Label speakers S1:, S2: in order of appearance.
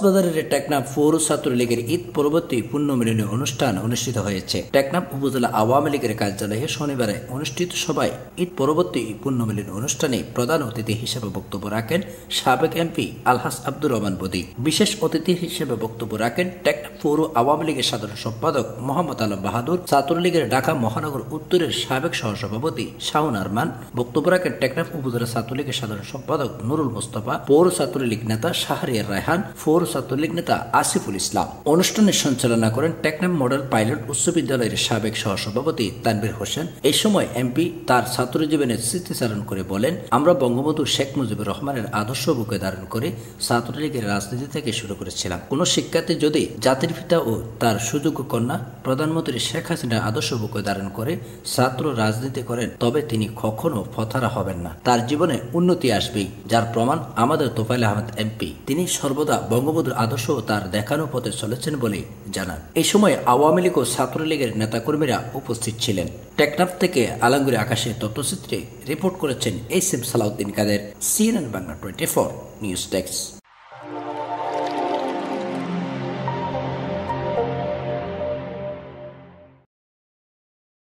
S1: কক্সবাজারের টেকনাফ পৌর ছাত্রলীগের ঈদ পরবর্তী পুণ্যমিলনী অনুষ্ঠান অনুষ্ঠিত হয়েছে। টেকনাফ উপজেলা আওয়ামী লীগের কার্যালয়ে শনিবারে অনুষ্ঠিত সভায় ঈদ পরবর্তী পুণ্যমিলনী অনুষ্ঠানে প্রধান অতিথি হিসেবে বক্তব্য রাখেন সাবেক এমপি আলহাজ আব্দুর রহমান বদি। বিশেষ অতিথি হিসেবে বক্তব্য রাখেন টেকনাফ পৌর আওয়ামী লীগের সাধারণ সম্পাদক মোহাম্মদ আলম বাহাদুর, ছাত্রলীগের ঢাকা মহানগর উত্তরের সাবেক সহসভাপতি শাওন আরমান। বক্তব্য রাখেন টেকনাফ উপজেলা ছাত্রলীগের সাধারণ সম্পাদক নুরুল মুস্তফা, পৌর ছাত্রলীগ নেতা শাহরিয়ার রায়হান, পৌর ছাত্রলীগ নেতা আসিফুল ইসলাম। অনুষ্ঠানের সঞ্চালনা করেন টেকনাফ মডেল পাইলট উচ্চ বিদ্যালয়ের সাবেক সহসভাপতি তানভীর হোসেন। এই সময় এমপি তার ছাত্র জীবনের স্মৃতিচারণ করে বলেন, আমরা বঙ্গবন্ধু শেখ মুজিবুর রহমানের আদর্শ বুকে ধারণ করে ছাত্রলীগের রাজনীতি থেকে শুরু করেছিলাম। কোন শিক্ষার্থী যদি জাতির পিতা ও তার সুযোগ্য কন্যা প্রধানমন্ত্রী শেখ হাসিনার আদর্শ বুকে ধারণ করে ছাত্র রাজনীতি করেন, তবে তিনি কখনো ফতারা হবেন না, তার জীবনে উন্নতি আসবেই। যার প্রমাণ আমাদের তোফায়েল আহমেদ এমপি। তিনি সর্বদা বঙ্গবন্ধুর আদর্শ ও তার দেখানো পথে চলেছেন বলে জানান। এই সময় আওয়ামী লীগ ও ছাত্রলীগের নেতাকর্মীরা উপস্থিত ছিলেন। টেকনাফ থেকে আলমগীর আকাশের তথ্যচিত্রে রিপোর্ট করেছেন এস এম সালাউদ্দিন কাদের, CNN বাংলা 24 নিউজ ডেস্ক।